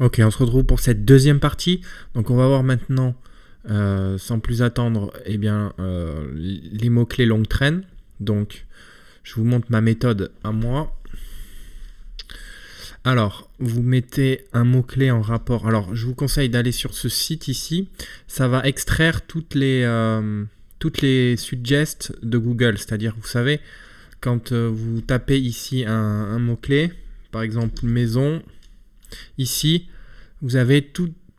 Ok, on se retrouve pour cette deuxième partie. Donc on va voir maintenant, sans plus attendre, eh bien, les mots-clés longue traîne. Donc je vous montre ma méthode à moi. Alors, vous mettez un mot-clé en rapport. Alors, je vous conseille d'aller sur ce site ici. Ça va extraire toutes les suggests de Google. C'est-à-dire, vous savez, quand vous tapez ici un mot-clé, par exemple maison, ici, vous avez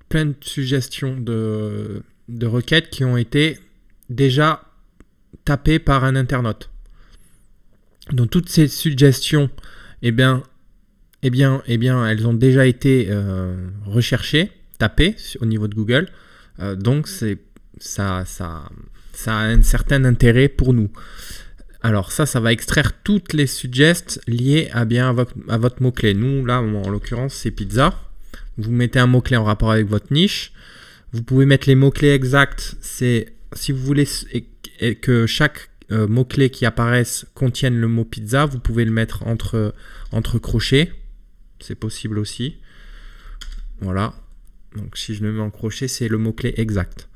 plein de suggestions de requêtes qui ont été déjà tapées par un internaute. Donc, toutes ces suggestions, eh bien, elles ont déjà été recherchées, tapées au niveau de Google. Donc, ça a un certain intérêt pour nous. Alors, ça va extraire toutes les suggestions liées à votre mot-clé. Nous, là, en l'occurrence, c'est pizza. Vous mettez un mot-clé en rapport avec votre niche. Vous pouvez mettre les mots-clés exacts. C'est si vous voulez que chaque mot-clé qui apparaisse contienne le mot pizza, vous pouvez le mettre entre crochets. C'est possible aussi. Voilà. Donc si je le mets en crochet, c'est le mot-clé exact.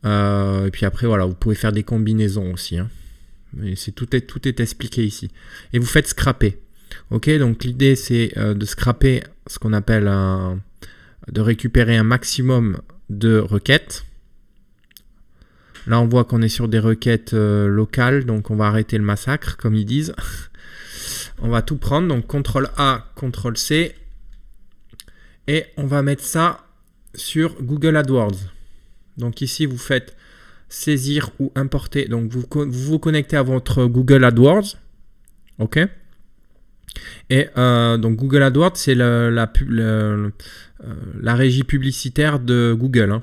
Et puis après, voilà, vous pouvez faire des combinaisons aussi. Hein. Mais tout est expliqué ici. Et vous faites scraper. Ok, donc l'idée c'est de scraper ce qu'on appelle de récupérer un maximum de requêtes. Là, on voit qu'on est sur des requêtes locales, donc on va arrêter le massacre, comme ils disent. On va tout prendre, donc CTRL A, CTRL C, et on va mettre ça sur Google AdWords. Donc ici, vous faites saisir ou importer. Donc vous connectez à votre Google AdWords, ok. Et donc Google AdWords, c'est la régie publicitaire de Google. Hein.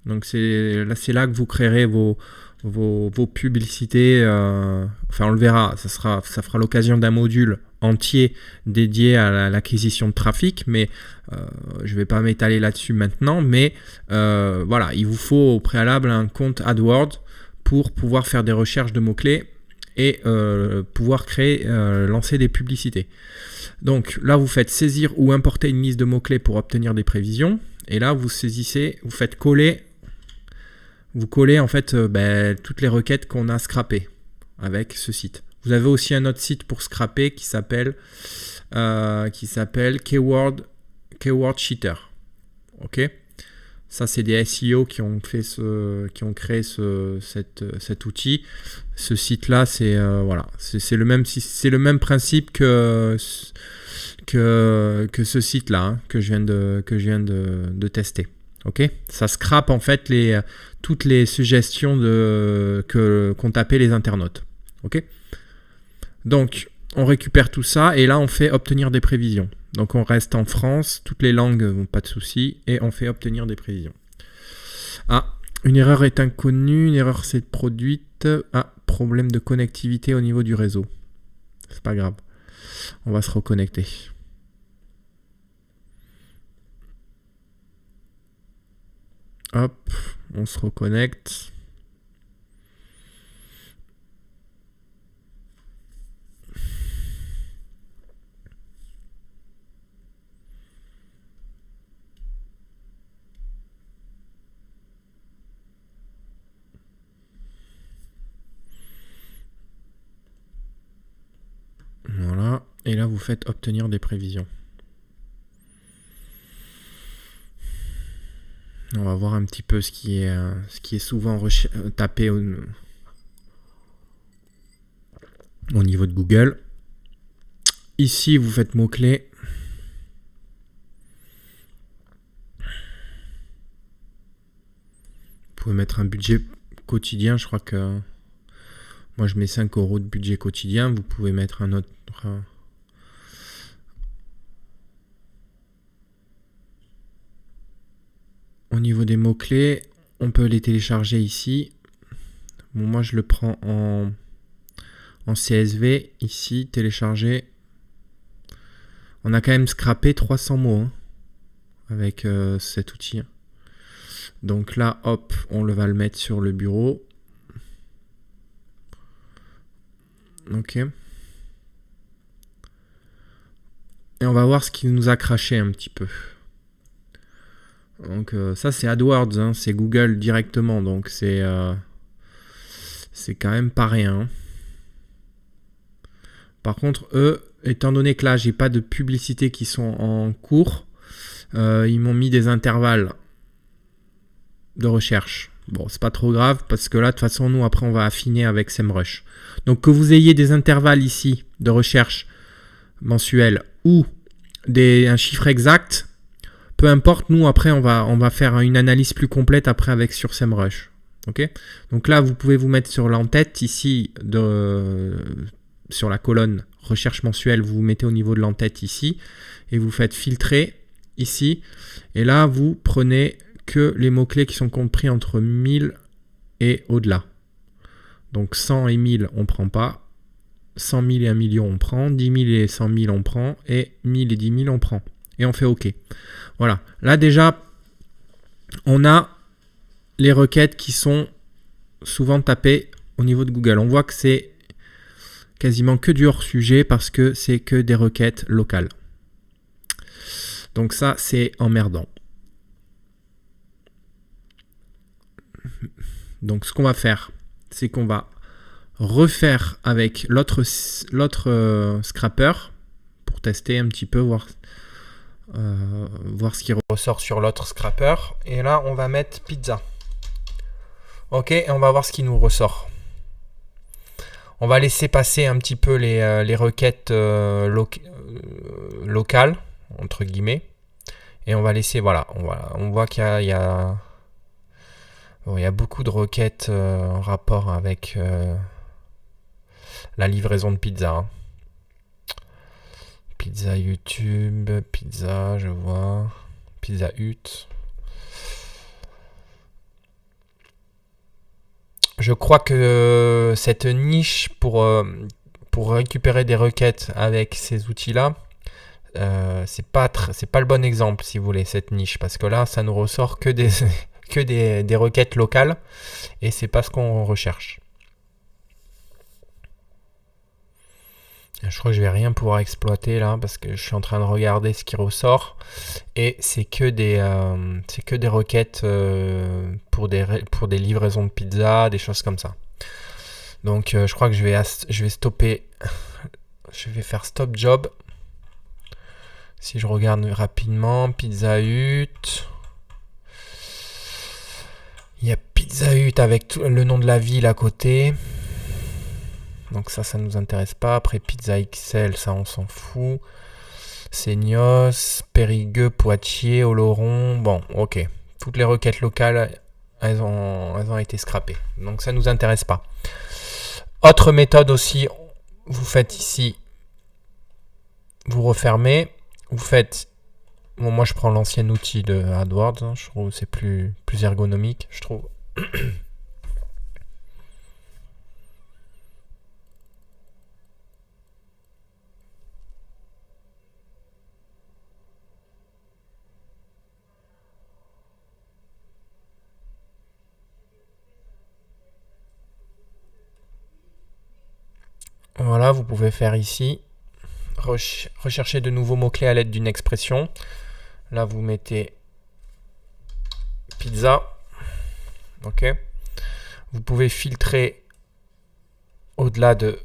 Donc c'est là que vous créerez vos publicités, enfin on le verra, ça fera l'occasion d'un module entier dédié à l'acquisition de trafic, mais je ne vais pas m'étaler là-dessus maintenant, mais voilà, il vous faut au préalable un compte AdWords pour pouvoir faire des recherches de mots-clés et pouvoir lancer des publicités. Donc là, vous faites saisir ou importer une liste de mots-clés pour obtenir des prévisions, et là, vous saisissez, vous faites coller. Vous collez en fait toutes les requêtes qu'on a scrappées avec ce site. Vous avez aussi un autre site pour scraper qui s'appelle Keyword Cheater. Ok. Ça c'est des SEO qui ont créé cet outil. Ce site là c'est voilà, c'est le même principe que ce site là hein, que je viens de tester. Ok, ça scrape en fait toutes les suggestions qu'ont tapé les internautes. Ok, donc on récupère tout ça et là on fait obtenir des prévisions. Donc on reste en France, toutes les langues, pas de souci, et on fait obtenir des prévisions. Ah, une erreur est inconnue, une erreur s'est produite. Ah, problème de connectivité au niveau du réseau. C'est pas grave, on va se reconnecter. Hop, on se reconnecte. Voilà, et là vous faites obtenir des prévisions. On va voir un petit peu ce qui est souvent tapé au niveau de Google. Ici, vous faites mots-clés. Vous pouvez mettre un budget quotidien. Je crois que moi, je mets 5 € de budget quotidien. Vous pouvez mettre un autre. Au niveau des mots-clés, on peut les télécharger ici. Bon, moi, je le prends en CSV. Ici, télécharger. On a quand même scrappé 300 mots hein, avec cet outil. Donc là, hop, on va le mettre sur le bureau. Ok. Et on va voir ce qui nous a craché un petit peu. Donc ça c'est AdWords, hein, c'est Google directement, donc c'est quand même pas rien. Par contre, eux, étant donné que là j'ai pas de publicité qui sont en cours, ils m'ont mis des intervalles de recherche. Bon, c'est pas trop grave parce que là, de toute façon, nous après on va affiner avec SEMrush. Donc que vous ayez des intervalles ici de recherche mensuels ou un chiffre exact, peu importe, nous après on va faire une analyse plus complète après avec sur SEMrush. Ok. Donc là vous pouvez vous mettre sur l'entête ici sur la colonne recherche mensuelle, vous vous mettez au niveau de l'entête ici et vous faites filtrer ici et là vous prenez que les mots-clés qui sont compris entre 1000 et au-delà. Donc 100 et 1000 on prend pas, 100 000 et 1 million on prend, 10 000 et 100 000 on prend et 1000 et 10 000 on prend. Et on fait OK. Voilà. Là déjà, on a les requêtes qui sont souvent tapées au niveau de Google. On voit que c'est quasiment que du hors-sujet parce que c'est que des requêtes locales. Donc ça, c'est emmerdant. Donc ce qu'on va faire, c'est qu'on va refaire avec l'autre scrapper pour tester un petit peu, voir ce qui ressort sur l'autre scrapper. Et là, on va mettre pizza. Ok, et on va voir ce qui nous ressort. On va laisser passer un petit peu les requêtes locales, entre guillemets. Et on va laisser, voilà, on voit qu'il y a beaucoup de requêtes en rapport avec la livraison de pizza. Hein. Pizza YouTube, pizza, je vois. Pizza Hut. Je crois que cette niche pour récupérer des requêtes avec ces outils-là, c'est pas le bon exemple, si vous voulez, cette niche. Parce que là, ça nous ressort que des requêtes locales. Et c'est pas ce qu'on recherche. Je crois que je vais rien pouvoir exploiter là parce que je suis en train de regarder ce qui ressort et c'est que des requêtes pour des livraisons de pizza, des choses comme ça. Donc je crois que je vais stopper, je vais faire stop job. Si je regarde rapidement, Pizza Hut. Il y a Pizza Hut avec le nom de la ville à côté. Donc ça nous intéresse pas. Après Pizza XL, ça on s'en fout. Seignos, Périgueux, Poitiers, Oloron. Bon, ok. Toutes les requêtes locales, elles ont été scrappées. Donc ça nous intéresse pas. Autre méthode aussi, vous faites ici, vous refermez, vous faites. Bon, moi je prends l'ancien outil de AdWords. Hein, je trouve que c'est plus ergonomique, je trouve. Voilà, vous pouvez faire ici, rechercher de nouveaux mots-clés à l'aide d'une expression. Là, vous mettez pizza. Ok. Vous pouvez filtrer au-delà de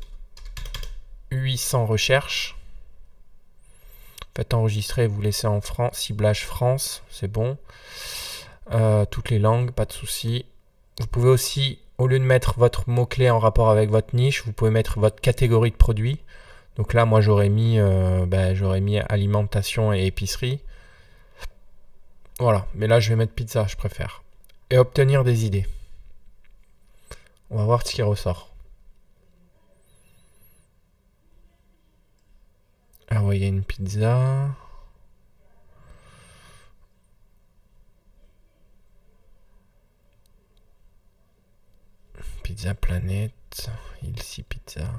800 recherches. Faites enregistrer, vous laissez en France, ciblage France, c'est bon. Toutes les langues, pas de souci. Vous pouvez aussi, au lieu de mettre votre mot-clé en rapport avec votre niche, vous pouvez mettre votre catégorie de produits. Donc là, moi, j'aurais mis alimentation et épicerie. Voilà, mais là, je vais mettre pizza, je préfère. Et obtenir des idées. On va voir ce qui ressort. Ah ouais, il y a une pizza. Pizza Planète, ici pizza.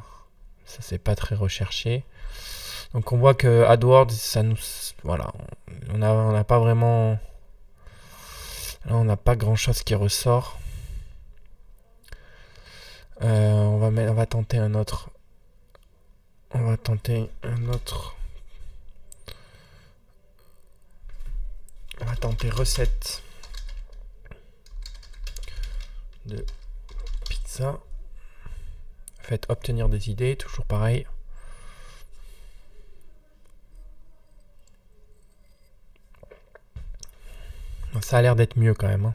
Ça c'est pas très recherché. Donc on voit que AdWords, ça nous, voilà, on n'a pas vraiment, là on n'a pas grand chose qui ressort. On va tenter un autre. On va tenter un autre tenter recette de pizza. Faites obtenir des idées, toujours pareil. Ça a l'air d'être mieux quand même.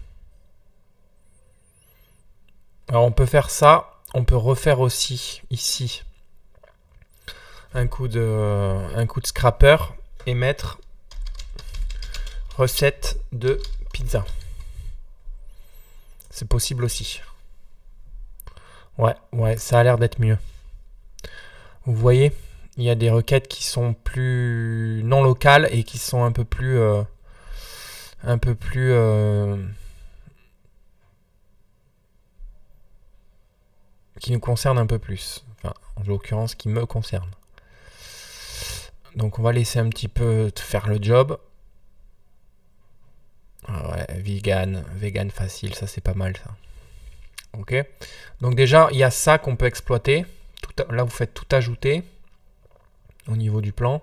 Alors on peut faire ça, on peut refaire aussi ici un coup de scrapper et mettre recette de pizza. C'est possible aussi. Ouais, ça a l'air d'être mieux. Vous voyez, il y a des requêtes qui sont plus non locales et qui sont un peu plus qui nous concernent un peu plus. Enfin, en l'occurrence, qui me concernent. Donc on va laisser un petit peu faire le job. Ouais, vegan facile, ça c'est pas mal ça. Ok. Donc déjà, il y a ça qu'on peut exploiter. Là, vous faites tout ajouter au niveau du plan.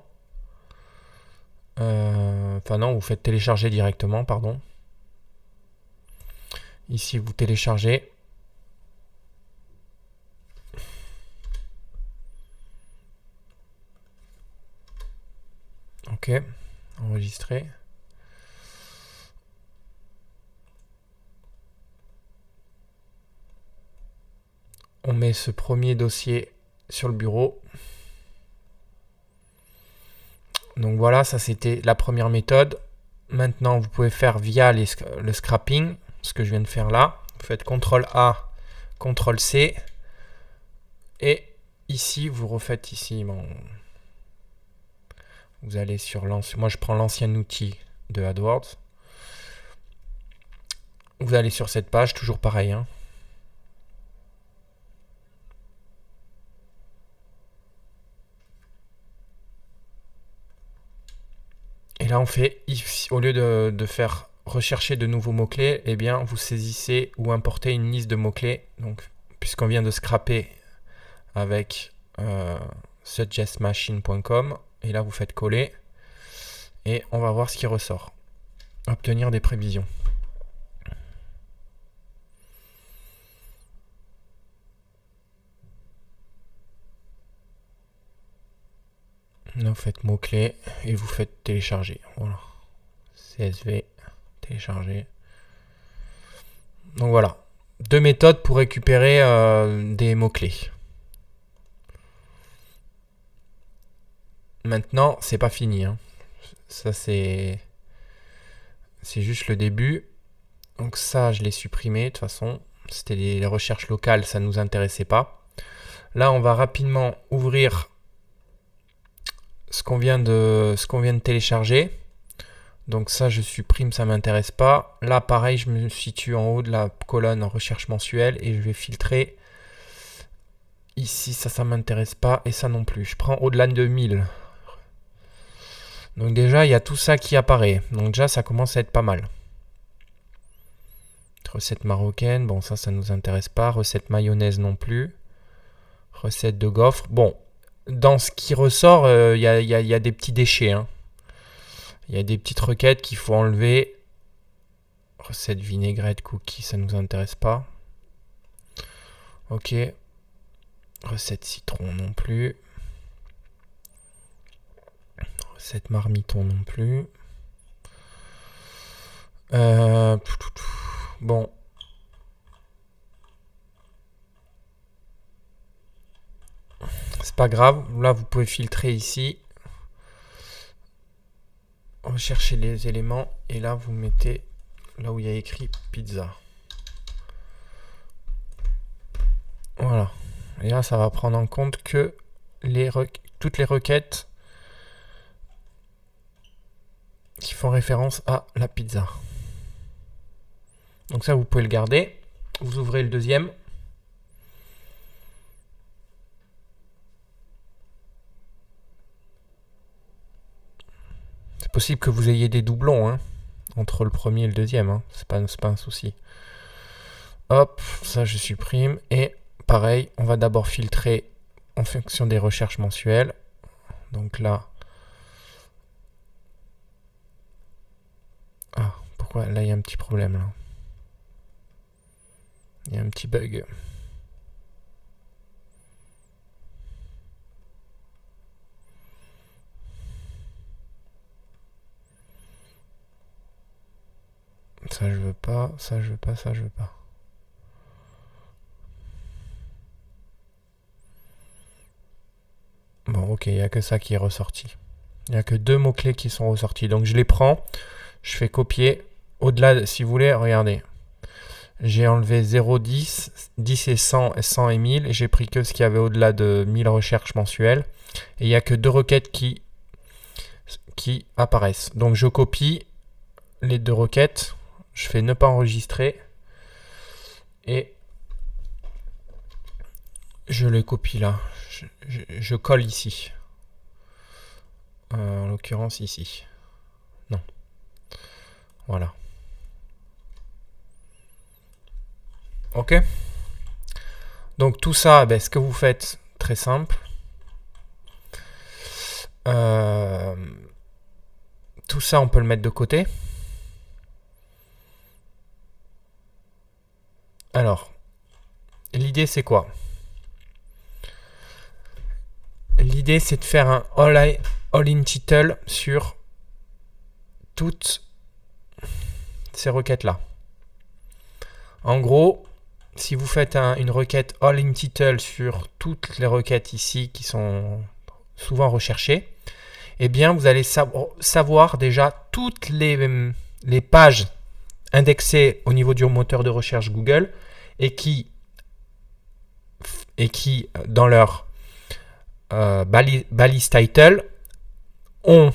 Enfin non, vous faites télécharger directement, pardon. Ici, vous téléchargez. Ok, enregistrer. On met ce premier dossier sur le bureau. Donc voilà, ça c'était la première méthode. Maintenant, vous pouvez faire via le scrapping, ce que je viens de faire là. Vous faites CTRL-A, CTRL-C. Et ici, vous refaites ici. Bon, vous allez sur l'ancien. Moi, je prends l'ancien outil de AdWords. Vous allez sur cette page, toujours pareil. Hein. Et là, on fait, au lieu de faire rechercher de nouveaux mots-clés, eh bien, vous saisissez ou importez une liste de mots-clés. Donc, puisqu'on vient de scraper avec suggestmachine.com, et là, vous faites coller. Et on va voir ce qui ressort. Obtenir des prévisions. Là, vous faites mots-clés et vous faites télécharger. Voilà. CSV, télécharger. Donc voilà. 2 méthodes pour récupérer des mots-clés. Maintenant, c'est pas fini. Hein. Ça, c'est juste le début. Donc ça, je l'ai supprimé de toute façon. C'était les recherches locales, ça ne nous intéressait pas. Là, on va rapidement ouvrir ce qu'on vient de télécharger. Donc ça, je supprime, ça m'intéresse pas. Là, pareil, je me situe en haut de la colonne en recherche mensuelle et je vais filtrer. Ici, ça m'intéresse pas et ça non plus. Je prends au-delà de 1000. Donc déjà, il y a tout ça qui apparaît. Donc déjà, ça commence à être pas mal. Recette marocaine, bon ça nous intéresse pas. Recette mayonnaise non plus. Recette de gaufre. Bon, dans ce qui ressort, il y a des petits déchets. Hein. Il y a des petites requêtes qu'il faut enlever. Recette vinaigrette, cookies, ça nous intéresse pas. Ok. Recette citron non plus. Recette marmiton non plus. Bon. C'est pas grave. Là, vous pouvez filtrer ici. Recherchez les éléments. Et là, vous mettez là où il y a écrit pizza. Voilà. Et là, ça va prendre en compte que toutes les requêtes qui font référence à la pizza. Donc ça, vous pouvez le garder. Vous ouvrez le deuxième. C'est possible que vous ayez des doublons hein, entre le premier et le deuxième. Hein. C'est pas un souci. Hop, ça je supprime. Et pareil, on va d'abord filtrer en fonction des recherches mensuelles. Donc là... Ah, Pourquoi là il y a un petit problème là. Il y a un petit bug. Ça je veux pas, ça je veux pas, ça je veux pas. Bon ok, il n'y a que ça qui est ressorti. Il n'y a que 2 mots-clés qui sont ressortis. Donc je les prends, je fais copier. Au-delà, si vous voulez, regardez. J'ai enlevé 0, 10, 10 et 100, 100 et 1000. Et j'ai pris que ce qu'il y avait au-delà de 1000 recherches mensuelles. Et il n'y a que 2 requêtes qui apparaissent. Donc je copie les 2 requêtes. Je fais ne pas enregistrer. Et je les copie là. Je colle ici. En l'occurrence ici. Non. Voilà. Ok. Donc tout ça, ce que vous faites, très simple. Tout ça, on peut le mettre de côté. Alors, l'idée c'est quoi? L'idée c'est de faire un all-in title sur toutes ces requêtes-là. En gros, si vous faites une requête all-in title sur toutes les requêtes ici qui sont souvent recherchées, eh bien vous allez savoir déjà toutes les pages indexées au niveau du moteur de recherche Google et qui dans leur balise title ont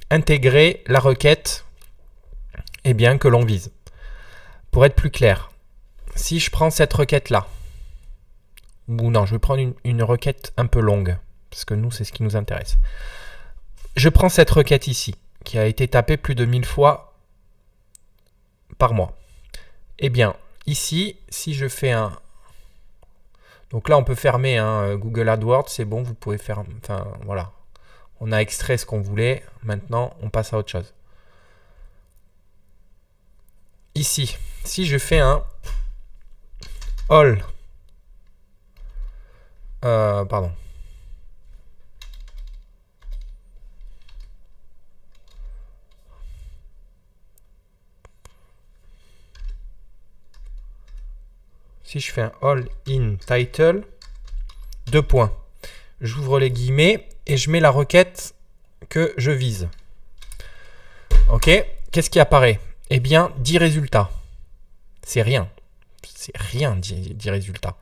intégré la requête que l'on vise. Pour être plus clair, si je prends cette requête-là, ou non, je vais prendre une requête un peu longue, parce que nous, c'est ce qui nous intéresse. Je prends cette requête ici, qui a été tapée plus de 1000 fois par mois. Eh bien, ici, si je fais un... Donc là, on peut fermer Google AdWords, c'est bon, vous pouvez faire... Enfin, voilà. On a extrait ce qu'on voulait. Maintenant, on passe à autre chose. Ici, si je fais un all... pardon. Si je fais un all in title, 2 points. J'ouvre les guillemets et je mets la requête que je vise. Ok, qu'est-ce qui apparaît? Eh bien, 10 résultats. C'est rien. C'est rien, 10 résultats.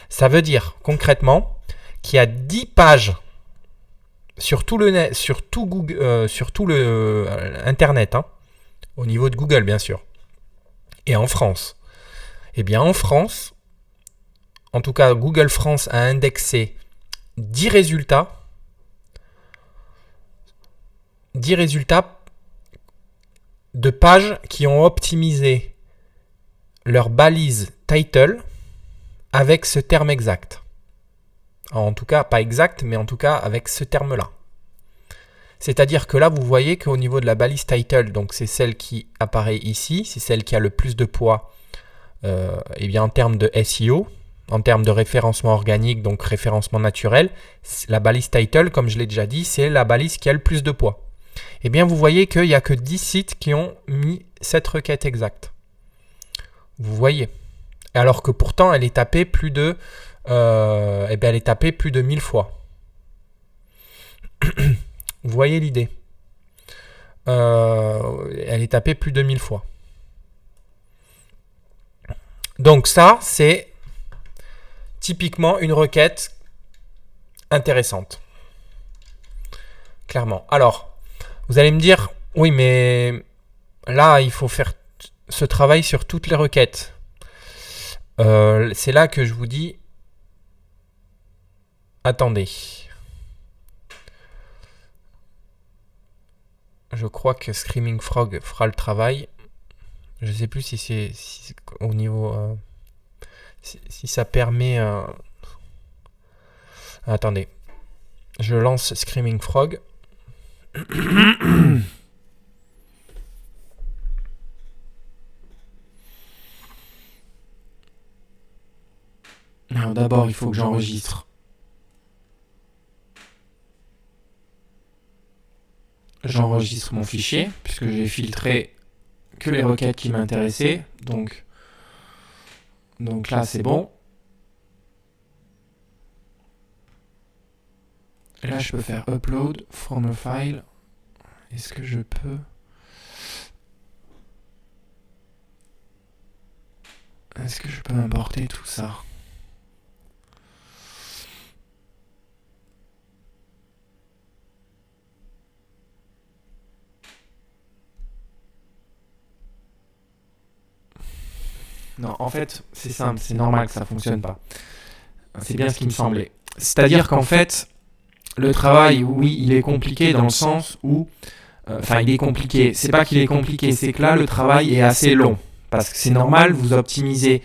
Ça veut dire concrètement qu'il y a 10 pages sur tout le net, sur tout Google, sur tout le Internet, au niveau de Google bien sûr, et en France. Eh bien en France, en tout cas Google France a indexé 10 résultats de pages qui ont optimisé leur balise title avec ce terme exact. En tout cas, pas exact, mais en tout cas avec ce terme-là. C'est-à-dire que là, vous voyez qu'au niveau de la balise title, donc c'est celle qui apparaît ici, c'est celle qui a le plus de poids en termes de SEO, en termes de référencement organique, donc référencement naturel. La balise title, comme je l'ai déjà dit, c'est la balise qui a le plus de poids. Eh bien, vous voyez qu'il n'y a que 10 sites qui ont mis cette requête exacte. Vous voyez. Alors que pourtant, elle est tapée plus de, elle est tapée plus de 1000 fois. Vous voyez l'idée. Elle est tapée plus de 1000 fois. Donc ça, c'est typiquement une requête intéressante. Clairement. Alors, vous allez me dire, oui, mais là, il faut faire ce travail sur toutes les requêtes. C'est là que je vous dis, attendez. Je crois que Screaming Frog fera le travail. Je ne sais plus si c'est au niveau... si ça permet... Attendez. Je lance Screaming Frog. Alors d'abord, il faut que j'enregistre. J'enregistre mon fichier, puisque j'ai filtré que les requêtes qui m'intéressaient. Donc là, c'est bon. Et là, je peux faire upload from a file. Est-ce que je peux... Est-ce que je peux importer tout ça? Non, en fait, c'est simple, c'est normal que ça fonctionne pas. C'est bien ce qui me semblait. C'est-à-dire qu'en fait, le travail, oui, il est compliqué dans le sens où... Enfin, il est compliqué. C'est pas qu'il est compliqué, c'est que là, le travail est assez long. Parce que c'est normal, vous optimisez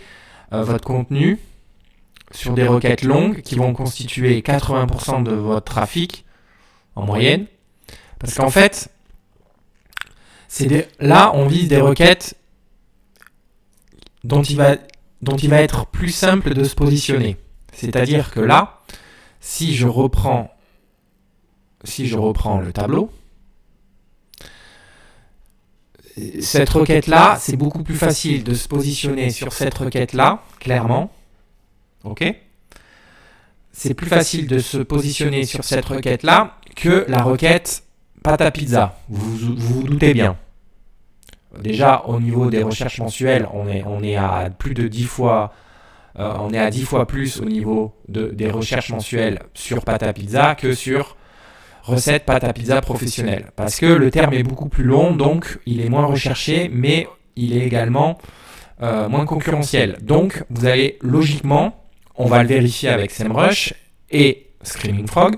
votre contenu sur des requêtes longues qui vont constituer 80% de votre trafic en moyenne. Parce qu'en fait, là, on vise des requêtes dont il va être plus simple de se positionner. C'est-à-dire que là, si je reprends le tableau, cette requête-là, c'est beaucoup plus facile de se positionner sur cette requête-là, clairement. Ok ? C'est plus facile de se positionner sur cette requête-là que la requête pâte à pizza. Vous vous doutez bien. Déjà, au niveau des recherches mensuelles, on est à plus de 10 fois... on est à 10 fois plus au niveau des recherches mensuelles sur pâte à pizza que sur recette pâte à pizza professionnelle. Parce que le terme est beaucoup plus long, donc il est moins recherché, mais il est également moins concurrentiel. Donc, vous allez logiquement, on va le vérifier avec SEMrush et Screaming Frog,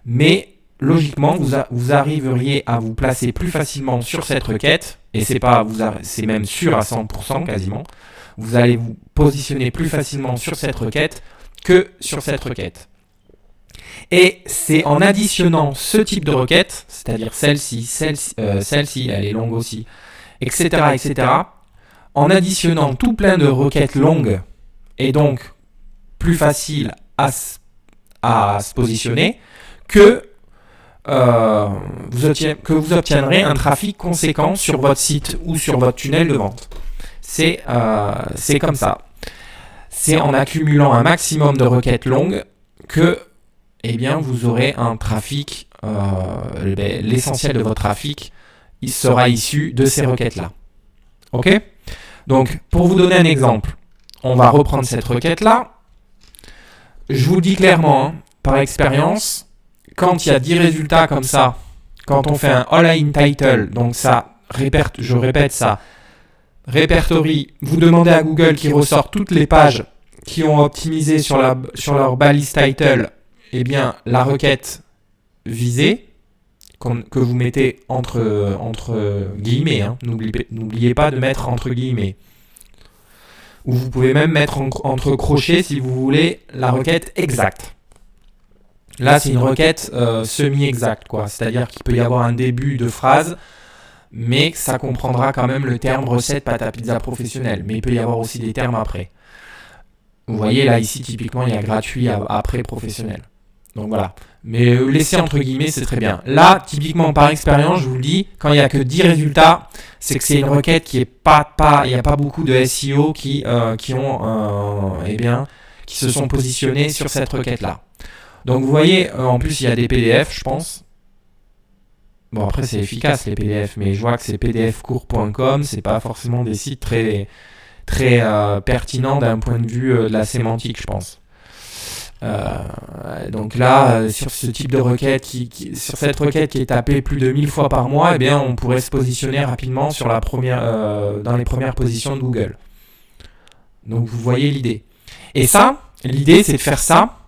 mais logiquement, vous arriveriez à vous placer plus facilement sur cette requête, et c'est même sûr à 100% quasiment, vous allez vous positionner plus facilement sur cette requête que sur cette requête. Et c'est en additionnant ce type de requête, c'est-à-dire celle-ci, elle est longue aussi, etc., etc., en additionnant tout plein de requêtes longues et donc plus faciles à se positionner, que vous obtiendrez un trafic conséquent sur votre site ou sur votre tunnel de vente. C'est comme ça. C'est en accumulant un maximum de requêtes longues que vous aurez un trafic, l'essentiel de votre trafic, il sera issu de ces requêtes-là. Ok ? Donc, pour vous donner un exemple, on va reprendre cette requête-là. Je vous le dis clairement, par expérience, quand il y a 10 résultats comme ça, quand on fait un all-in title, donc ça, je répète ça, répertorie, vous demandez à Google qui ressort toutes les pages qui ont optimisé sur leur balise title, la requête visée, que vous mettez entre guillemets, n'oubliez pas de mettre entre guillemets, ou vous pouvez même mettre entre crochets si vous voulez la requête exacte. Là, c'est une requête semi-exacte, c'est-à-dire qu'il peut y avoir un début de phrase, mais ça comprendra quand même le terme recette pâte à pizza professionnelle, mais il peut y avoir aussi des termes après. Vous voyez, là, ici, typiquement, il y a gratuit après professionnel. Donc voilà. Mais laisser entre guillemets, c'est très bien. Là, typiquement, par expérience, je vous le dis, quand il n'y a que 10 résultats, c'est que c'est une requête qui est il n'y a pas beaucoup de SEO qui se sont positionnés sur cette requête-là. Donc vous voyez, en plus, il y a des PDF, je pense. Bon, après, c'est efficace, les PDF, mais je vois que c'est pdfcours.com, c'est pas forcément des sites très pertinents d'un point de vue de la sémantique, je pense. Donc là, sur ce type de requête, sur cette requête qui est tapée plus de 1000 fois par mois, on pourrait se positionner rapidement dans les premières positions de Google. Donc vous voyez l'idée. Et ça, l'idée, c'est de faire ça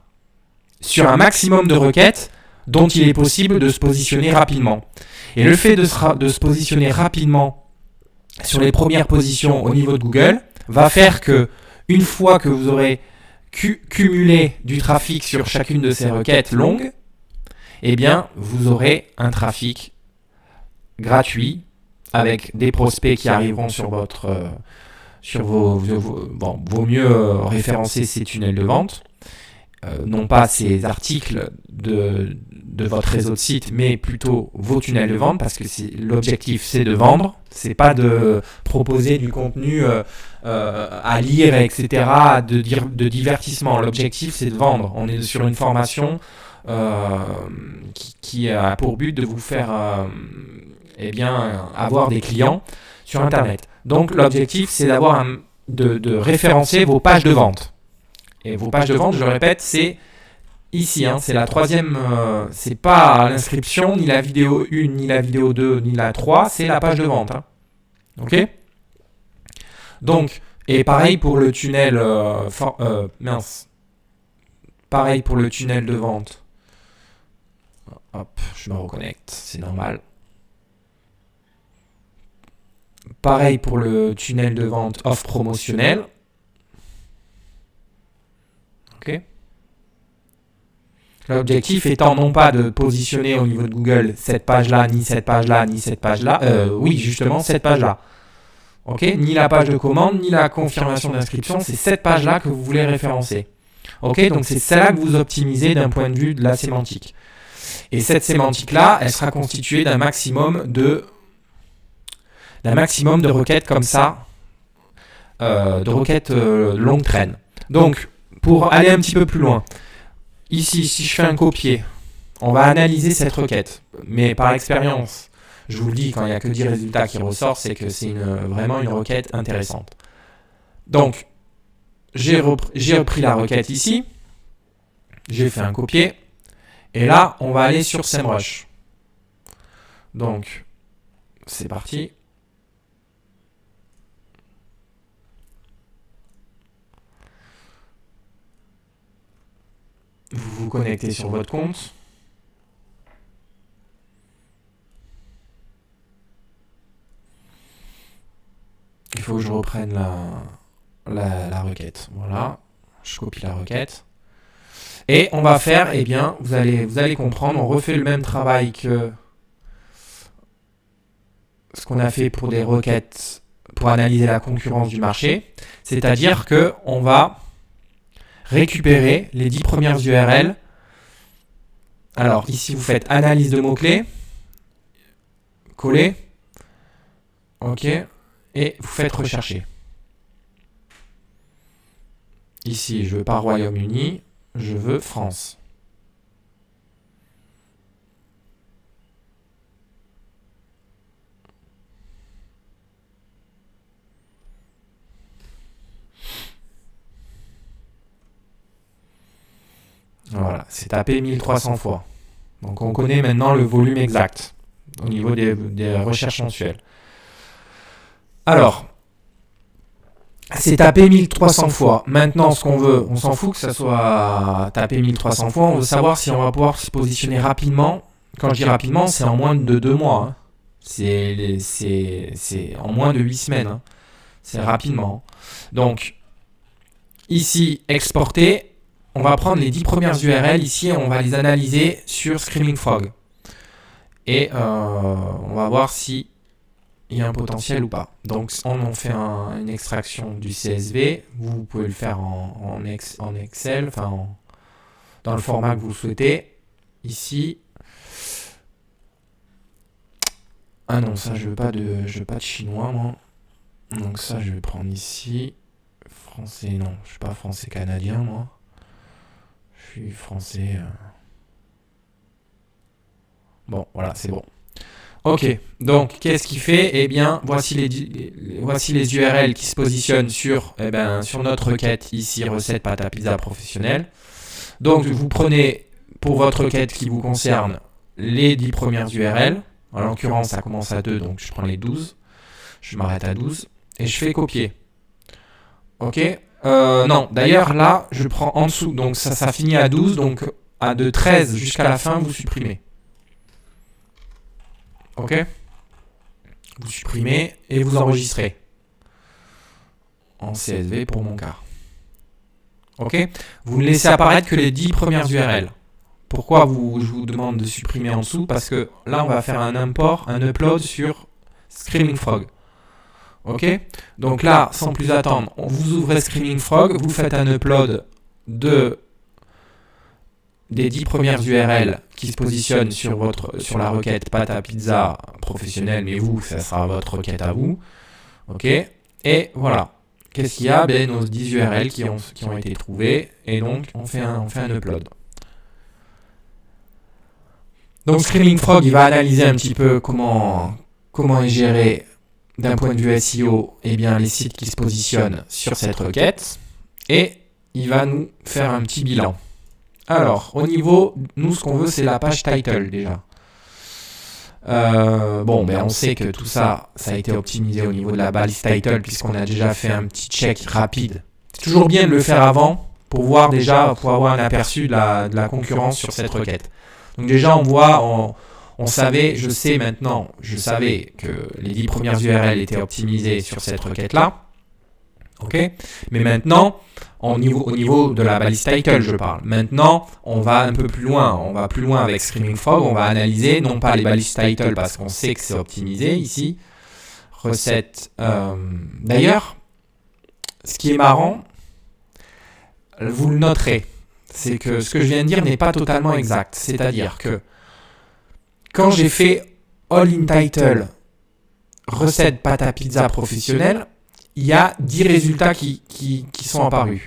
sur un maximum de requêtes dont il est possible de se positionner rapidement. Et le fait de se positionner rapidement sur les premières positions au niveau de Google va faire que, une fois que vous aurez cumulé du trafic sur chacune de ces requêtes longues, vous aurez un trafic gratuit avec des prospects qui arriveront sur vaut mieux référencer ces tunnels de vente, non pas ces articles de votre réseau de sites, mais plutôt vos tunnels de vente, parce que l'objectif c'est de vendre, c'est pas de proposer du contenu à lire, etc., de divertissement. L'objectif c'est de vendre. On est sur une formation qui a pour but de vous faire avoir des clients sur Internet. Donc l'objectif c'est de référencer vos pages de vente. Et vos pages de vente, je le répète, c'est ici, c'est la troisième, c'est pas l'inscription, ni la vidéo 1, ni la vidéo 2, ni la 3, c'est la page de vente. Ok ? Donc, et pareil pour le tunnel, pareil pour le tunnel de vente. Hop, je me reconnecte, c'est normal. Pareil pour le tunnel de vente offre promotionnelle. Ok. L'objectif étant non pas de positionner au niveau de Google cette page-là, ni cette page-là, ni cette page-là. Oui, justement, cette page-là. Ok. Ni la page de commande, ni la confirmation d'inscription. C'est cette page-là que vous voulez référencer. Ok. Donc c'est celle-là que vous optimisez d'un point de vue de la sémantique. Et cette sémantique-là, elle sera constituée d'un maximum de requêtes comme ça, de requêtes longue traîne. Donc, pour aller un petit peu plus loin, ici, si je fais un copier, on va analyser cette requête. Mais par expérience, je vous le dis, quand il n'y a que 10 résultats qui ressortent, c'est que c'est vraiment une requête intéressante. Donc, j'ai repris la requête ici, j'ai fait un copier, et là, on va aller sur SEMrush. Donc, c'est parti. Vous vous connectez sur votre compte. Il faut que je reprenne la requête. Voilà, je copie la requête. Et on va faire, vous allez comprendre, on refait le même travail que ce qu'on a fait pour des requêtes pour analyser la concurrence du marché. C'est-à-dire qu'on va récupérer les 10 premières URL. Alors ici vous faites analyse de mots-clés, coller, ok, et vous faites rechercher. Ici je veux pas Royaume-Uni, je veux France. Voilà, c'est tapé 1300 fois. Donc on connaît maintenant le volume exact au niveau des recherches mensuelles. Alors, c'est tapé 1300 fois. Maintenant, ce qu'on veut, on s'en fout que ça soit tapé 1300 fois. On veut savoir si on va pouvoir se positionner rapidement. Quand je dis rapidement, c'est en moins de 2 mois. C'est en moins de 8 semaines. C'est rapidement. Donc, ici, exporter. On va prendre les 10 premières URL ici et on va les analyser sur Screaming Frog. Et on va voir si il y a un potentiel ou pas. Donc on fait une extraction du CSV. Vous pouvez le faire en Excel, dans le format que vous souhaitez. Ici. Ah non, ça je veux pas de chinois moi. Donc ça je vais prendre ici. Français, non, je suis pas français canadien moi. Je suis français. Bon, voilà, c'est bon. Ok, donc qu'est-ce qu'il fait ? Eh bien, voici les URL qui se positionnent sur notre requête ici, recette pâte à pizza professionnelle. Donc, vous prenez pour votre requête qui vous concerne les 10 premières URL. En l'occurrence, ça commence à 2, donc je prends les 12. Je m'arrête à 12 et je fais copier. Ok ? Non, d'ailleurs, là, je prends en dessous. Donc, ça finit à 12. Donc, de 13 jusqu'à la fin, vous supprimez. Ok ? Vous supprimez et vous enregistrez. En CSV pour mon cas. Ok ? Vous ne laissez apparaître que les 10 premières URL. Pourquoi je vous demande de supprimer en dessous ? Parce que là, on va faire un import, un upload sur Screaming Frog. Ok, donc là, sans plus attendre, vous ouvrez Screaming Frog, vous faites un upload des 10 premières URL qui se positionnent sur la requête pâte à pizza professionnelle, mais vous, ça sera votre requête à vous. Ok, et voilà. Qu'est-ce qu'il y a? Nos 10 URL qui ont été trouvées, et donc on fait un upload. Donc Screaming Frog, il va analyser un petit peu comment est géré d'un point de vue SEO, les sites qui se positionnent sur cette requête, et il va nous faire un petit bilan. Alors, au niveau, nous, ce qu'on veut, c'est la page title déjà. On sait que tout ça a été optimisé au niveau de la balise title, puisqu'on a déjà fait un petit check rapide. C'est toujours bien de le faire avant pour voir déjà, pour avoir un aperçu de la concurrence sur cette requête. Donc déjà, on savait, je savais que les 10 premières URL étaient optimisées sur cette requête-là. Ok, mais maintenant, au niveau de la balise title, je parle. Maintenant, on va un peu plus loin. On va plus loin avec Screaming Frog. On va analyser non pas les balises title parce qu'on sait que c'est optimisé ici. Recette. D'ailleurs, ce qui est marrant, vous le noterez, c'est que ce que je viens de dire n'est pas totalement exact. C'est-à-dire que quand j'ai fait All in Title, recette pâte à pizza professionnelle, il y a 10 résultats qui sont apparus.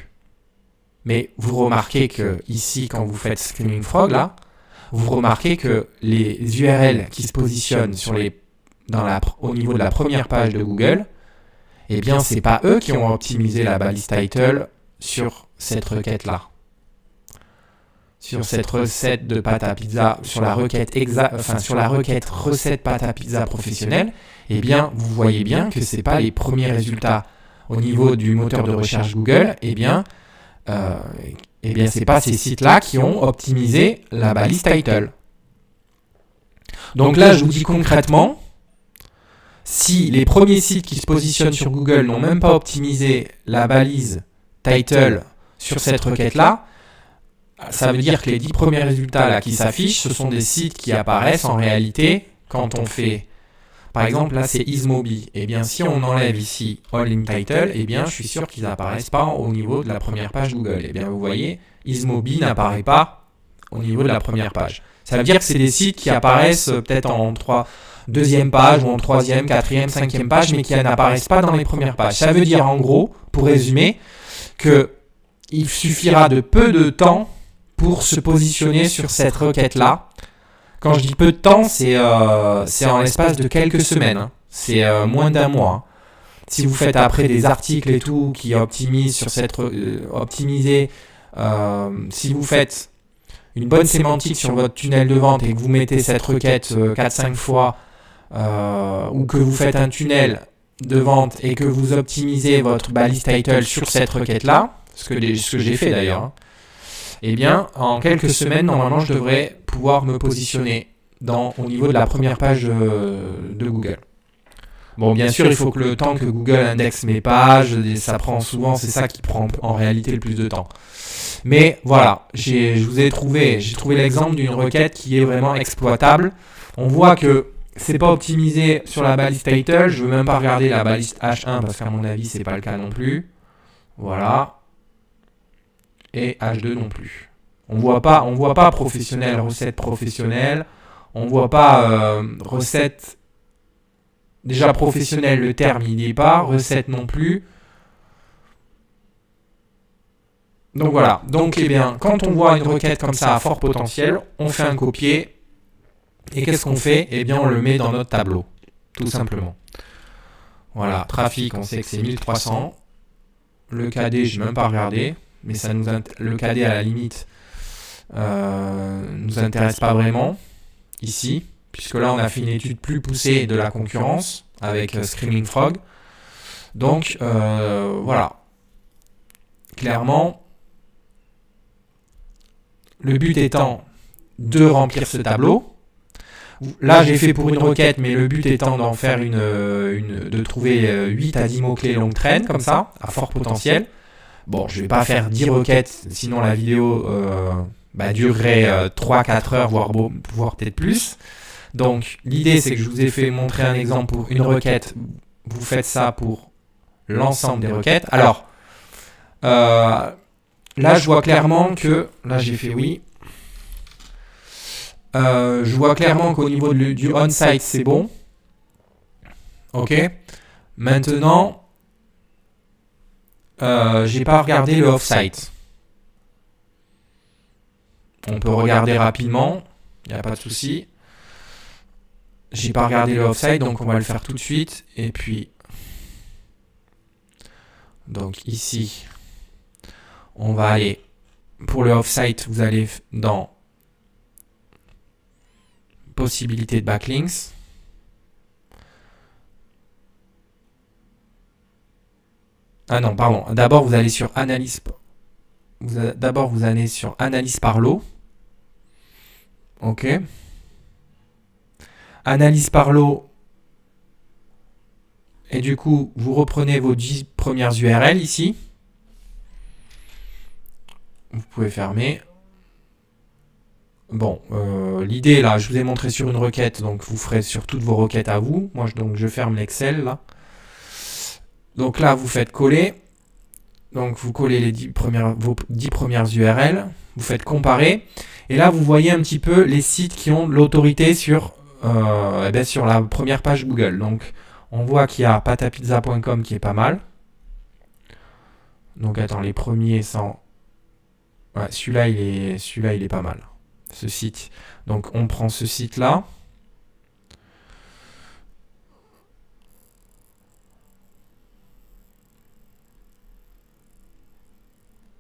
Mais vous remarquez que ici, quand vous faites Screaming Frog, là, vous remarquez que les URL qui se positionnent au niveau de la première page de Google, c'est pas eux qui ont optimisé la balise title sur cette requête-là. Sur cette recette de pâte à pizza, sur la requête recette pâte à pizza professionnelle, vous voyez bien que c'est pas les premiers résultats au niveau du moteur de recherche Google, c'est pas ces sites-là qui ont optimisé la balise title. Donc là, je vous dis concrètement, si les premiers sites qui se positionnent sur Google n'ont même pas optimisé la balise title sur cette requête-là, ça veut dire que les 10 premiers résultats là qui s'affichent, ce sont des sites qui apparaissent en réalité quand on fait, par exemple là c'est Ismobi. Si on enlève ici All in Title, je suis sûr qu'ils n'apparaissent pas au niveau de la première page Google. Vous voyez, Ismobi n'apparaît pas au niveau de la première page. Ça veut dire que c'est des sites qui apparaissent peut-être en deuxième page ou en troisième, quatrième, cinquième page, mais qui n'apparaissent pas dans les premières pages. Ça veut dire en gros, pour résumer, que il suffira de peu de temps pour se positionner sur cette requête-là. Quand je dis peu de temps, c'est en l'espace de quelques semaines. Hein. C'est moins d'un mois. Hein. Si vous faites après des articles et tout qui optimisent sur cette si vous faites une bonne sémantique sur votre tunnel de vente et que vous mettez cette requête 4-5 fois ou que vous faites un tunnel de vente et que vous optimisez votre balise title sur cette requête-là, ce que j'ai fait d'ailleurs, hein, en quelques semaines, normalement, je devrais pouvoir me positionner au niveau de la première page de Google. Bon, bien sûr, il faut que le temps que Google indexe mes pages, ça prend souvent, c'est ça qui prend en réalité le plus de temps. Mais voilà, j'ai trouvé l'exemple d'une requête qui est vraiment exploitable. On voit que c'est pas optimisé sur la balise title. Je veux même pas regarder la balise H1 parce qu'à mon avis, c'est pas le cas non plus. Voilà. Et H2 non plus. On voit pas professionnel, recette professionnelle. On voit pas recette. Déjà professionnel, le terme il n'y est pas. Recette non plus. Donc voilà. Donc quand on voit une requête comme ça à fort potentiel, on fait un copier. Et qu'est-ce qu'on fait? On le met dans notre tableau. Tout simplement. Voilà. Trafic, on sait que c'est 1300. Le KD, je n'ai même pas regardé. Mais le KD à la limite nous intéresse pas vraiment ici, puisque là on a fait une étude plus poussée de la concurrence avec Screaming Frog. Donc voilà, clairement, le but étant de remplir ce tableau. Là j'ai fait pour une requête, mais le but étant d'en faire de trouver 8 à 10 mots-clés longue traîne, comme ça, à fort potentiel. Bon, je vais pas faire 10 requêtes, sinon la vidéo durerait 3-4 heures, voire peut-être plus. Donc, l'idée, c'est que je vous ai fait montrer un exemple pour une requête vous faites ça pour l'ensemble des requêtes. Alors, là, je vois clairement que... Là, j'ai fait oui. Je vois clairement qu'au niveau du on-site, c'est bon. OK. Maintenant, j'ai pas regardé le off-site. On peut regarder rapidement. Il n'y a pas de souci. J'ai pas regardé le off-site, donc on va le faire tout de suite. Et puis, donc ici, on va aller, pour le off-site, vous allez dans possibilité de backlinks. Ah non, pardon. D'abord, vous allez sur analyse. D'abord, vous allez sur analyse par lot. OK. Analyse par lot. Et du coup, vous reprenez vos 10 premières URL ici. Vous pouvez fermer. Bon, l'idée là, je vous ai montré sur une requête, donc vous ferez sur toutes vos requêtes à vous. Moi, donc je ferme l'Excel là. Donc là, vous faites coller. Donc vous collez vos 10 premières URL. Vous faites comparer. Et là, vous voyez un petit peu les sites qui ont l'autorité sur la première page Google. Donc, on voit qu'il y a patapizza.com qui est pas mal. Donc, attends, les premiers sans... Ouais, celui-là, il est pas mal. Ce site. Donc, on prend ce site-là.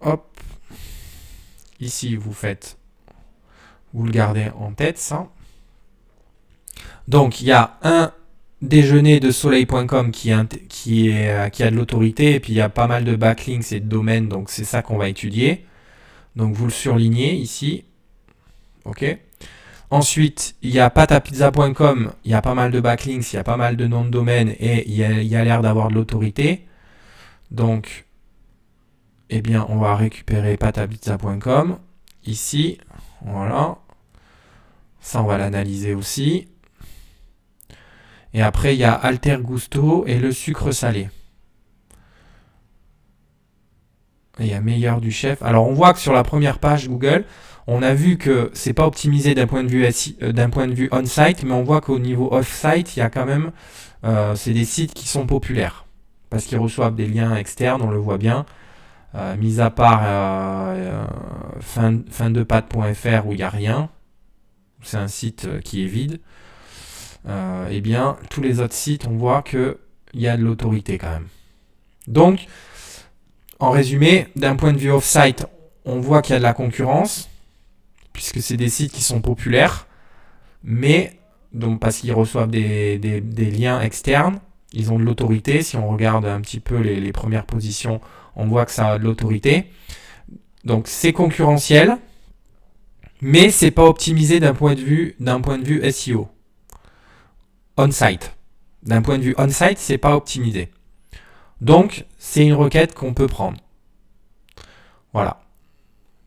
Hop. Ici, vous le gardez en tête, ça. Donc, il y a un déjeuner de soleil.com qui a de l'autorité, et puis il y a pas mal de backlinks et de domaines, donc c'est ça qu'on va étudier. Donc, vous le surlignez ici. OK. Ensuite, il y a patapizza.com, il y a pas mal de backlinks, il y a pas mal de noms de domaine, et il y a l'air d'avoir de l'autorité. Donc, eh bien, on va récupérer patapizza.com ici. Voilà. Ça, on va l'analyser aussi. Et après, il y a Alter Gusto et le sucre salé. Et il y a meilleur du chef. Alors, on voit que sur la première page Google, on a vu que c'est pas optimisé d'un point de vue on-site, mais on voit qu'au niveau off-site, il y a quand même, c'est des sites qui sont populaires parce qu'ils reçoivent des liens externes, on le voit bien. Mis à part findepâte.fr où il n'y a rien, c'est un site qui est vide. Eh bien, tous les autres sites, on voit qu'il y a de l'autorité quand même. Donc, en résumé, d'un point de vue off-site, on voit qu'il y a de la concurrence, puisque c'est des sites qui sont populaires, mais donc parce qu'ils reçoivent des liens externes, ils ont de l'autorité. Si on regarde un petit peu les premières positions, on voit que ça a de l'autorité. Donc c'est concurrentiel, mais c'est pas optimisé d'un point de vue SEO. On-site. D'un point de vue on-site, c'est pas optimisé. Donc, c'est une requête qu'on peut prendre. Voilà.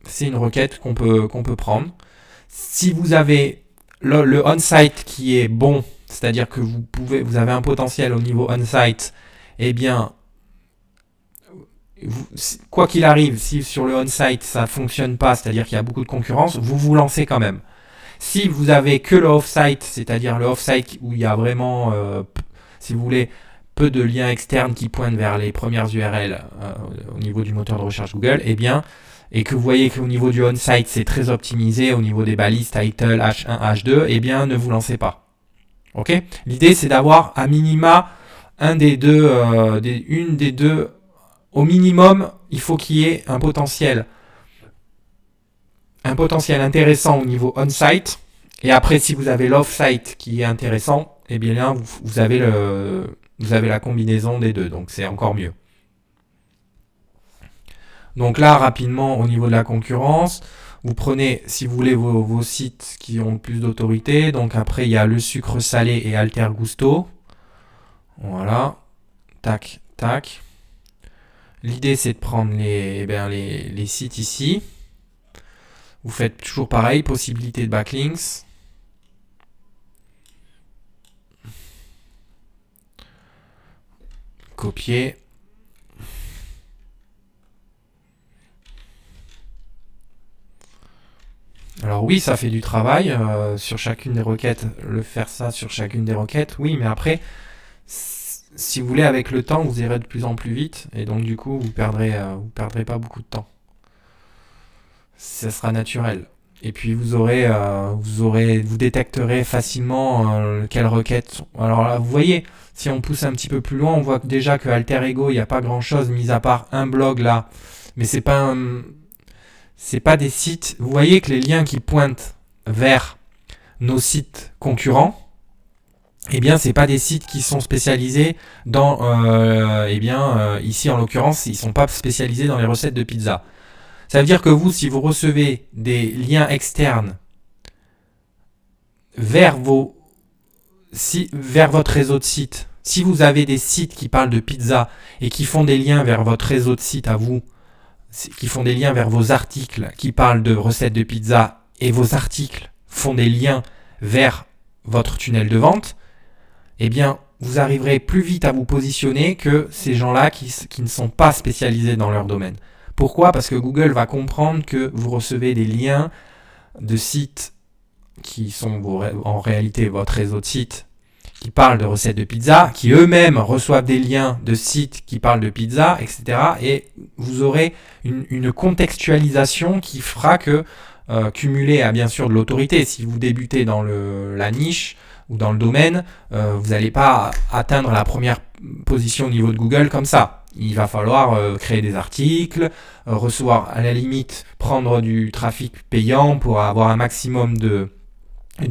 C'est une requête qu'on peut prendre. Si vous avez le on-site qui est bon, c'est-à-dire que vous avez un potentiel au niveau on-site, eh bien, quoi qu'il arrive, si sur le on-site ça fonctionne pas, c'est-à-dire qu'il y a beaucoup de concurrence, vous lancez quand même. Si vous avez que le off-site, c'est-à-dire le off-site où il y a vraiment, si vous voulez, peu de liens externes qui pointent vers les premières URL au niveau du moteur de recherche Google, eh bien, et que vous voyez qu'au niveau du on-site c'est très optimisé au niveau des balises title H1, H2, eh bien, ne vous lancez pas. Ok ? L'idée c'est d'avoir à minima une des deux. Au minimum, il faut qu'il y ait un potentiel intéressant au niveau on-site. Et après, si vous avez l'off-site qui est intéressant, eh bien là, vous avez la combinaison des deux. Donc, c'est encore mieux. Donc là, rapidement, au niveau de la concurrence, vous prenez, si vous voulez, vos sites qui ont plus d'autorité. Donc après, il y a le sucre salé et Alter Gusto. Voilà. Tac, tac. L'idée, c'est de prendre les sites ici. Vous faites toujours pareil, possibilité de backlinks. copier. Alors oui, ça fait du travail sur chacune des requêtes, faire ça sur chacune des requêtes, oui, mais après, si vous voulez, avec le temps, vous irez de plus en plus vite, et donc du coup, vous perdrez pas beaucoup de temps. Ça sera naturel. Et puis vous détecterez facilement quelles requêtes. Alors là, vous voyez, si on pousse un petit peu plus loin, on voit que déjà que Alter Ego, il n'y a pas grand chose mis à part un blog là, mais c'est pas des sites. Vous voyez que les liens qui pointent vers nos sites concurrents, eh bien, c'est pas des sites qui sont spécialisés dans, ici en l'occurrence, ils sont pas spécialisés dans les recettes de pizza. Ça veut dire que vous, si vous recevez des liens externes vers votre réseau de sites, si vous avez des sites qui parlent de pizza et qui font des liens vers votre réseau de sites à vous, qui font des liens vers vos articles qui parlent de recettes de pizza et vos articles font des liens vers votre tunnel de vente, eh bien, vous arriverez plus vite à vous positionner que ces gens-là qui ne sont pas spécialisés dans leur domaine. Pourquoi ? Parce que Google va comprendre que vous recevez des liens de sites qui sont en réalité votre réseau de sites qui parlent de recettes de pizza, qui eux-mêmes reçoivent des liens de sites qui parlent de pizza, etc. Et vous aurez une contextualisation qui fera que, cumulé à bien sûr de l'autorité, si vous débutez dans la niche ou dans le domaine, vous n'allez pas atteindre la première position au niveau de Google comme ça. Il va falloir créer des articles, recevoir à la limite, prendre du trafic payant pour avoir un maximum de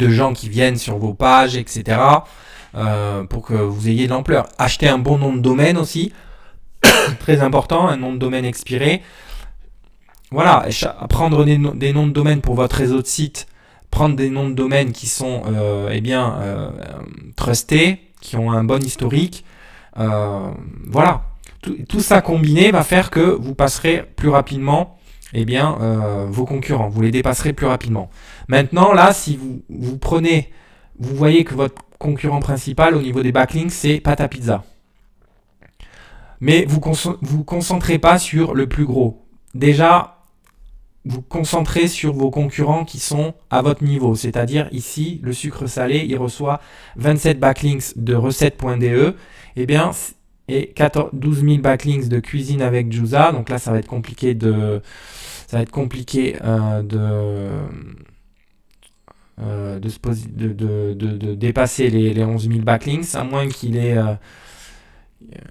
gens qui viennent sur vos pages, etc. Pour que vous ayez de l'ampleur. Acheter un bon nom de domaine aussi, très important, un nom de domaine expiré. Voilà, prendre des noms de domaine pour votre réseau de sites, prendre des noms de domaine qui sont trustés, qui ont un bon historique. Voilà. Tout ça combiné va faire que vous passerez plus rapidement vos concurrents. Vous les dépasserez plus rapidement. Maintenant, là, si vous voyez que votre concurrent principal au niveau des backlinks, c'est Pata Pizza. Mais vous concentrez pas sur le plus gros. Déjà, vous concentrez sur vos concurrents qui sont à votre niveau. C'est-à-dire ici, le sucre salé, il reçoit 27 backlinks de recettes.de. Et 12 000 backlinks de cuisine avec Juza. Donc là, ça va être compliqué de dépasser les 11 000 backlinks, à moins qu'il ait...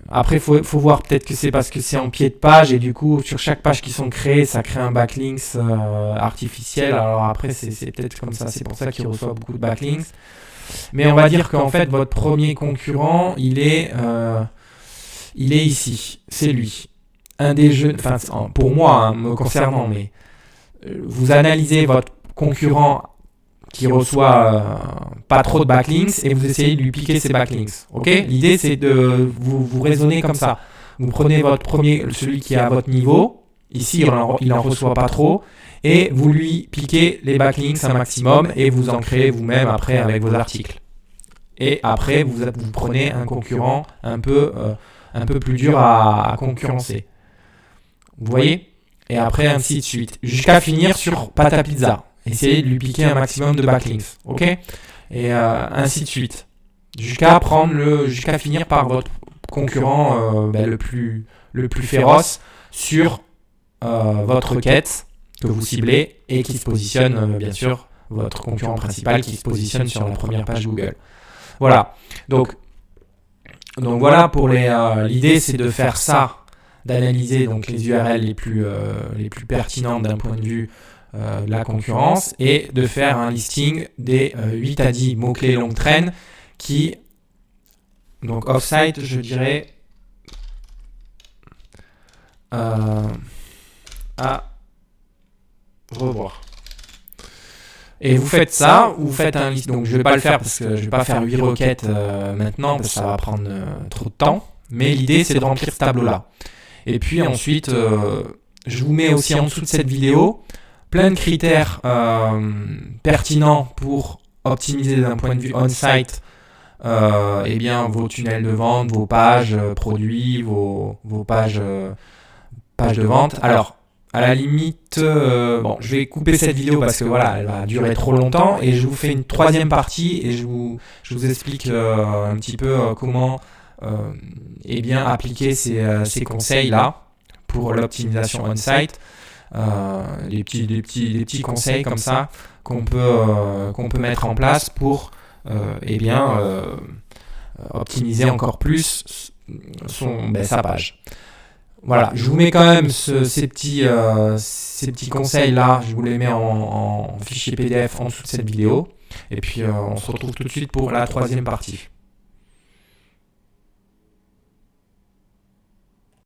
Après, faut voir, peut-être que c'est parce que c'est en pied de page, et du coup, sur chaque page qui sont créées, ça crée un backlinks artificiel. Alors après, c'est peut-être comme ça, c'est pour ça qu'il reçoit beaucoup de backlinks. Mais on va dire qu'en fait, votre premier concurrent, il est ici, c'est lui. Un des jeux, enfin pour moi, me concernant, mais vous analysez votre concurrent qui reçoit pas trop de backlinks et vous essayez de lui piquer ses backlinks. Ok ? L'idée c'est de vous raisonner comme ça. Vous prenez votre premier, celui qui est à votre niveau. Ici, il en reçoit pas trop et vous lui piquez les backlinks un maximum et vous en créez vous-même après avec vos articles. Et après, vous prenez un concurrent un peu plus dur à concurrencer. Vous voyez ? Et après, ainsi de suite. Jusqu'à finir sur Pata Pizza. Essayez de lui piquer un maximum de backlinks. Ok ? Et ainsi de suite. Jusqu'à finir par votre concurrent le plus féroce sur votre requête que vous ciblez et qui se positionne, bien sûr, votre concurrent principal qui se positionne sur la première page Google. Voilà. Donc voilà pour l'idée, c'est de faire ça, d'analyser donc les URL les plus pertinentes d'un point de vue de la concurrence et de faire un listing des 8 à 10 mots-clés longue traîne qui, donc off-site, je dirais, à revoir. Et vous faites ça, vous faites un list. Donc je vais pas le faire parce que je vais pas faire 8 requêtes maintenant parce que ça va prendre trop de temps. Mais l'idée c'est de remplir ce tableau-là. Et puis ensuite, je vous mets aussi en dessous de cette vidéo plein de critères pertinents pour optimiser d'un point de vue on-site eh bien, vos tunnels de vente, vos pages produits, vos pages de vente. Alors, à la limite, bon, je vais couper cette vidéo parce que voilà, elle va durer trop longtemps et je vous fais une troisième partie et je vous explique un petit peu comment eh bien, appliquer ces conseils-là pour l'optimisation on-site. Des petits conseils comme ça qu'on peut mettre en place pour eh bien, optimiser encore plus sa page. Voilà, je vous mets quand même ces petits conseils-là, je vous les mets en fichier PDF en dessous de cette vidéo. Et puis on se retrouve tout de suite pour la troisième partie.